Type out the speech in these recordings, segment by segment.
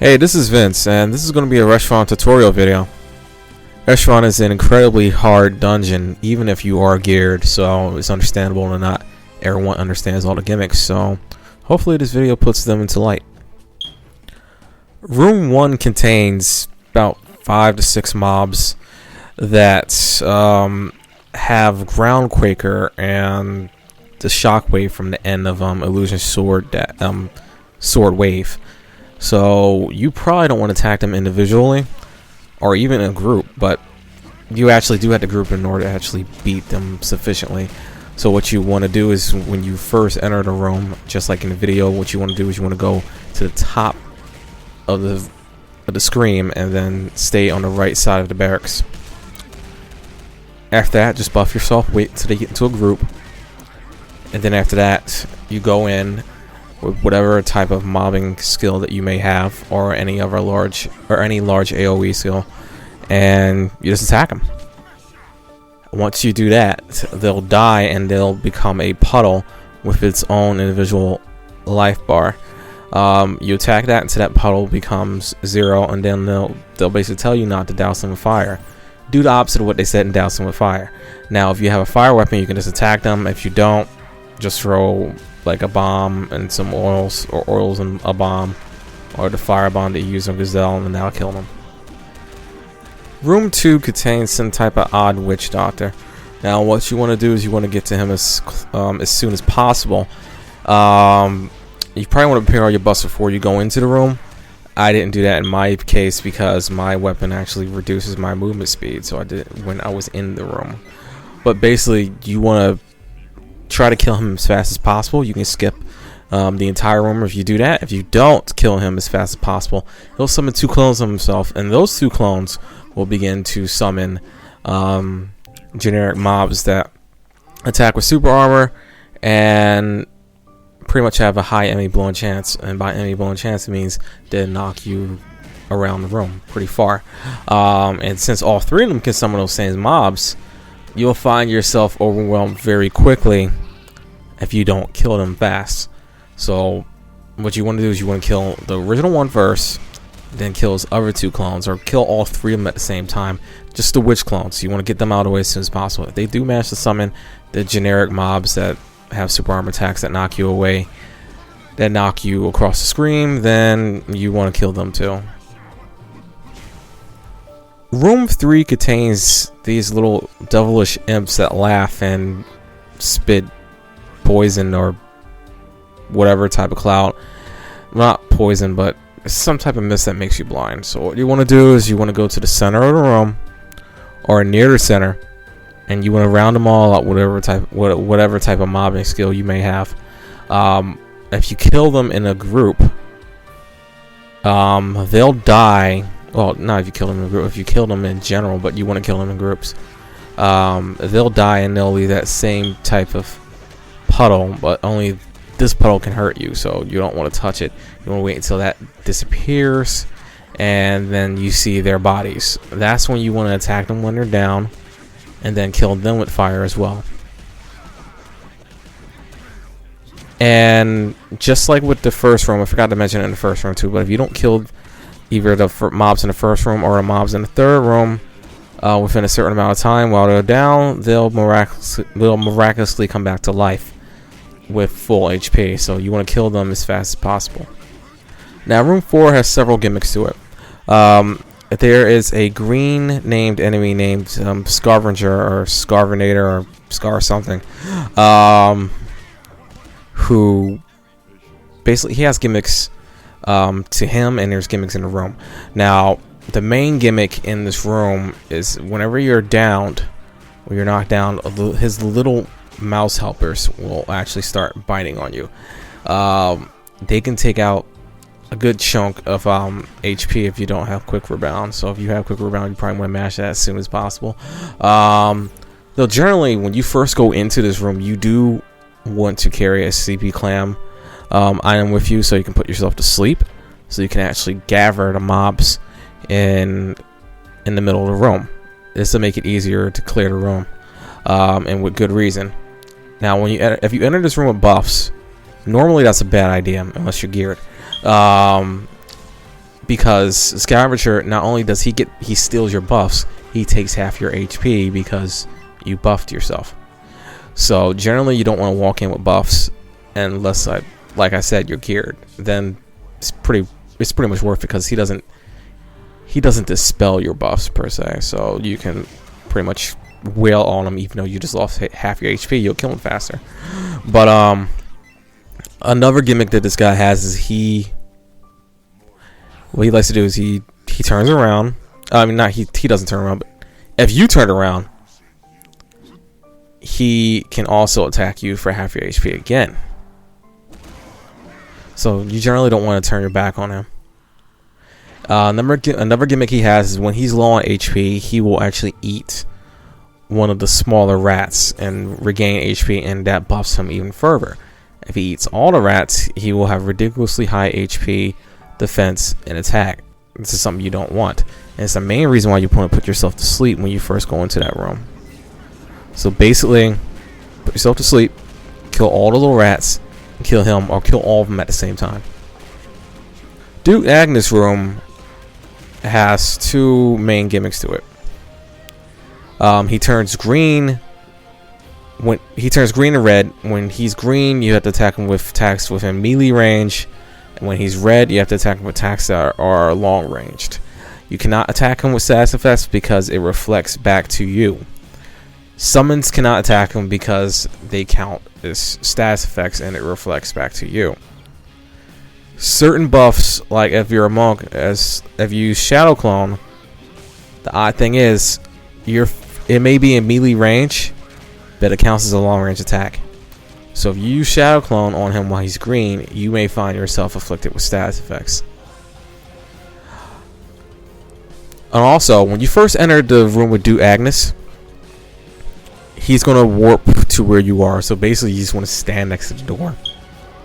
Hey, this is Vince, and this is going to be a Resphon tutorial video. Resphon is an incredibly hard dungeon, even if you are geared, so it's understandable that not everyone understands all the gimmicks, so hopefully this video puts them into light. Room 1 contains about 5 to 6 mobs that have Groundquaker and the shockwave from the end of Illusion Sword wave. So you probably don't want to attack them individually or even in a group, but you actually do have to group in order to actually beat them sufficiently. So what you want to do is when you first enter the room, just like in the video, what you want to do is you want to go to the top of the screen and then stay on the right side of the barracks. After that, just buff yourself, wait until they get into a group, and then after that you go in with whatever type of mobbing skill that you may have, or any other large AoE skill, and you just attack them. Once you do that, they'll die and they'll become a puddle with its own individual life bar. You attack that until that puddle becomes 0, and then they'll basically tell you not to douse them with fire. Do the opposite of what they said and douse them with fire. Now, if you have a fire weapon, you can just attack them. If you don't, just throw like a bomb and some oils, or oils and a bomb, or the fire bomb that you use on Gazelle, and that'll kill them. Room 2 contains some type of odd witch doctor. Now what you want to do is you want to get to him as soon as possible. You probably want to prepare all your buffs before you go into the room. I didn't do that in my case because my weapon actually reduces my movement speed, so I did it when I was in the room. But basically you want to try to kill him as fast as possible. You can skip the entire room if you do that. If you don't kill him as fast as possible, he'll summon 2 clones of himself, and those 2 clones will begin to summon generic mobs that attack with super armor and pretty much have a high enemy blowing chance. And by enemy blowing chance, it means they knock you around the room pretty far. And since all 3 of them can summon those same mobs, you'll find yourself overwhelmed very quickly if you don't kill them fast. So what you want to do is you want to kill the original one first, then kill his other 2 clones, or kill all 3 of them at the same time. Just the witch clones. You want to get them out of the way as soon as possible. If they do manage to summon the generic mobs that have super armor attacks that knock you away, that knock you across the screen, then you want to kill them too. Room 3 contains these little devilish imps that laugh and spit poison or whatever type of cloud. Not poison, but some type of mist that makes you blind. So what you want to do is you want to go to the center of the room, or near the center, and you want to round them all up, whatever type of mobbing skill you may have. If you kill them in a group, they'll die. Well, not if you kill them in a group, if you kill them in general, but you want to kill them in groups. They'll die and they'll leave that same type of puddle, but only this puddle can hurt you, so you don't want to touch it. You want to wait until that disappears, and then you see their bodies. That's when you want to attack them when they're down, and then kill them with fire as well. And just like with the first room, I forgot to mention it in the first room too, but if you don't kill either the mobs in the first room or the mobs in the third room within a certain amount of time while they're down, they'll miraculously come back to life with full HP. So you want to kill them as fast as possible. Now room 4 has several gimmicks to it. There is a green named enemy named Scarvenger or Scarvenator or Scar something, who basically he has gimmicks to him, and there's gimmicks in the room. Now the main gimmick in this room is whenever you're downed or you're knocked down, his little mouse helpers will actually start biting on you. They can take out a good chunk of HP if you don't have quick rebound. So if you have quick rebound, you probably want to mash that as soon as possible. Though generally when you first go into this room, you do want to carry a CP clam item with you, so you can put yourself to sleep, so you can actually gather the mobs in the middle of the room. This will make it easier to clear the room, and with good reason. Now if you enter this room with buffs, normally that's a bad idea unless you're geared. because Scavenger, not only does he steals your buffs, he takes half your HP because you buffed yourself. So generally you don't want to walk in with buffs unless, like I said, you're geared. Then it's pretty much worth it because he doesn't dispel your buffs per se. So you can pretty much wail on him even though you just lost half your HP. You'll kill him faster. But another gimmick that this guy has is what he likes to do is he turns around. I mean, he doesn't turn around, but if you turn around, he can also attack you for half your HP again. So you generally don't want to turn your back on him. Another gimmick he has is when he's low on HP, he will actually eat one of the smaller rats and regain HP, and that buffs him even further. If he eats all the rats, he will have ridiculously high HP, defense, and attack. This is something you don't want, and it's the main reason why you want to put yourself to sleep when you first go into that room. So basically, put yourself to sleep, kill all the little rats, and kill him, or kill all of them at the same time. Duke Agnes room has two main gimmicks to it. He turns green and red. When he's green, you have to attack him with attacks within melee range, and when he's red, you have to attack him with attacks that are long ranged. You cannot attack him with status effects because it reflects back to you. Summons cannot attack him because they count as status effects and it reflects back to you. Certain buffs, like if you're a monk, if you use Shadow Clone, the odd thing is it may be in melee range, but it counts as a long range attack. So if you use Shadow Clone on him while he's green, you may find yourself afflicted with status effects. And also, when you first enter the room with Duke Agnes, he's going to warp to where you are. So basically, you just want to stand next to the door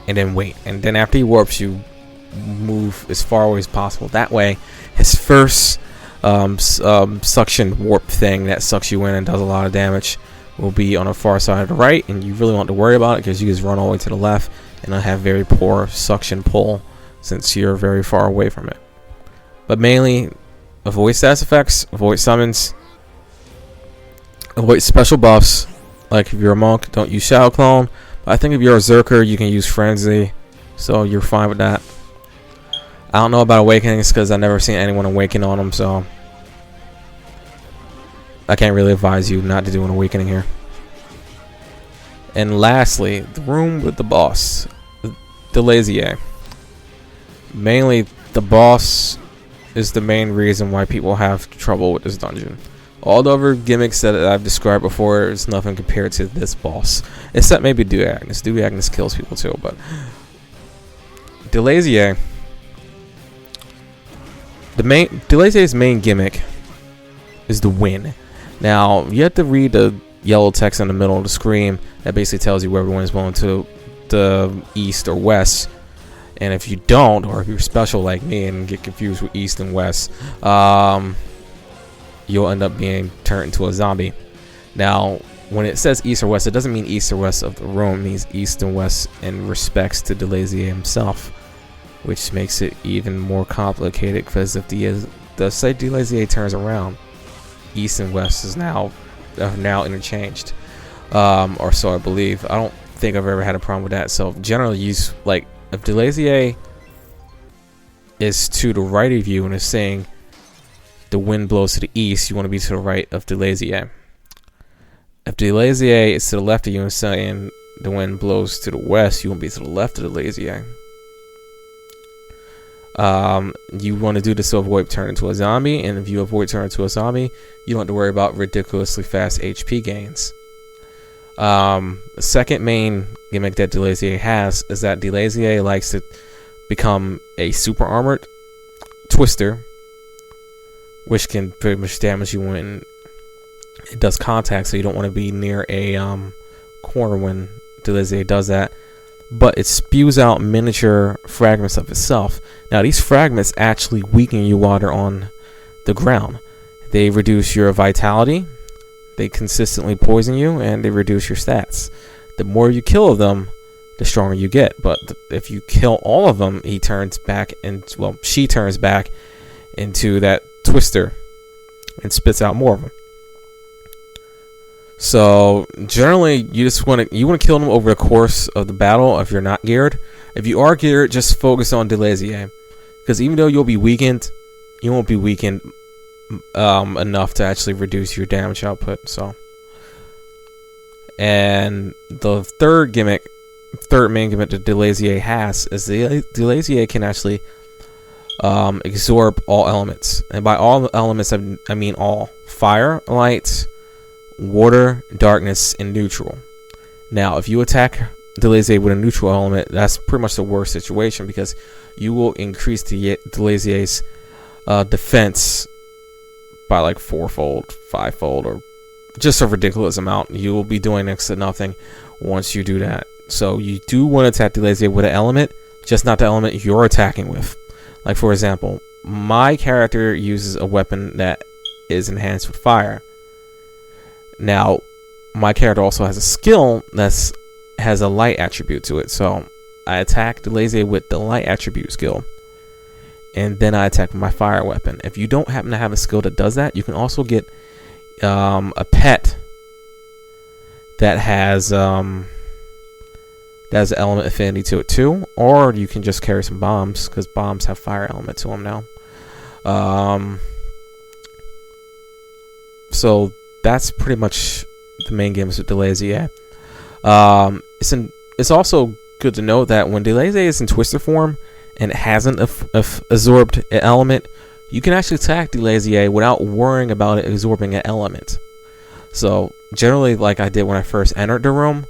and then wait. And then after he warps, you move as far away as possible. That way, his first suction warp thing that sucks you in and does a lot of damage will be on the far side of the right, and you really want to worry about it because you just run all the way to the left and it'll have very poor suction pull since you're very far away from it. But mainly, avoid status effects, avoid summons, avoid special buffs. Like if you're a monk, don't use Shadow Clone. But I think if you're a Zerker, you can use Frenzy, so you're fine with that. I don't know about Awakenings because I've never seen anyone awaken on them, so I can't really advise you not to do an awakening here. And lastly, the room with the boss, Delazier. Mainly, the boss is the main reason why people have trouble with this dungeon. All the other gimmicks that I've described before is nothing compared to this boss, except maybe Duke Agnes. Duke Agnes kills people too, but Delazier's main gimmick is the win. Now, you have to read the yellow text in the middle of the screen that basically tells you where everyone's going to the east or west. And if you don't, or if you're special like me and get confused with east and west, you'll end up being turned into a zombie. Now, when it says east or west, it doesn't mean east or west of the room. It means east and west in respects to Delazier himself, which makes it even more complicated because if the site Delazier turns around, east and west is now interchanged, or so I believe. I don't think I've ever had a problem with that. So generally, use like if Delazier is to the right of you and is saying the wind blows to the east, you want to be to the right of Delazier. If Delazier is to the left of you and saying the wind blows to the west, you want to be to the left of Delazier. You want to do this to avoid turning into a zombie, and if you avoid turning into a zombie, you don't have to worry about ridiculously fast HP gains. The second main gimmick that Delazier has is that Delazier likes to become a super armored twister, which can pretty much damage you when it does contact, so you don't want to be near a corner when Delazier does that. But it spews out miniature fragments of itself. Now, these fragments actually weaken you while they're on the ground. They reduce your vitality, they consistently poison you, and they reduce your stats. The more you kill of them, the stronger you get. But if you kill all of them, he turns back into, well, she turns back into that twister and spits out more of them. So generally, you want to kill them over the course of the battle if you're not geared. If you are geared, just focus on Delazier, because even though you'll be weakened, you won't be weakened enough to actually reduce your damage output. So, and the third main gimmick that Delazier has is the Delazier can actually absorb all elements, and by all elements I mean all: fire, light, water, darkness, and neutral. Now, if you attack Delazier with a neutral element, that's pretty much the worst situation, because you will increase the Delazier's defense by like 4-fold, 5-fold, or just a ridiculous amount. You will be doing next to nothing once you do that. So you do want to attack Delazier with an element, just not the element you're attacking with. Like, for example, my character uses a weapon that is enhanced with fire. Now, my character also has a skill that has a light attribute to it. So I attack Delazier with the light attribute skill, and then I attack with my fire weapon. If you don't happen to have a skill that does that, you can also get a pet that has element affinity to it too, or you can just carry some bombs, because bombs have fire element to them now. So that's pretty much the main games with Delazier. It's also good to know that when Delazier is in twister form and it hasn't absorbed an element, you can actually attack Delazier without worrying about it absorbing an element. So generally, like I did when I first entered the room,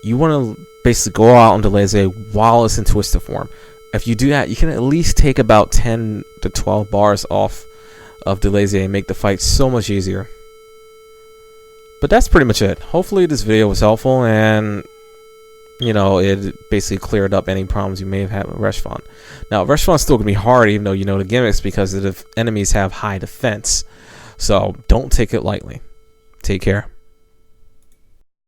you want to basically go out on Delazier while it's in twister form. If you do that, you can at least take about 10 to 12 bars off of Delazier and make the fight so much easier. But that's pretty much it. Hopefully this video was helpful, and it basically cleared up any problems you may have had with Resphon. Now, Resphon is still going to be hard, even though you know the gimmicks, because the enemies have high defense. So don't take it lightly. Take care.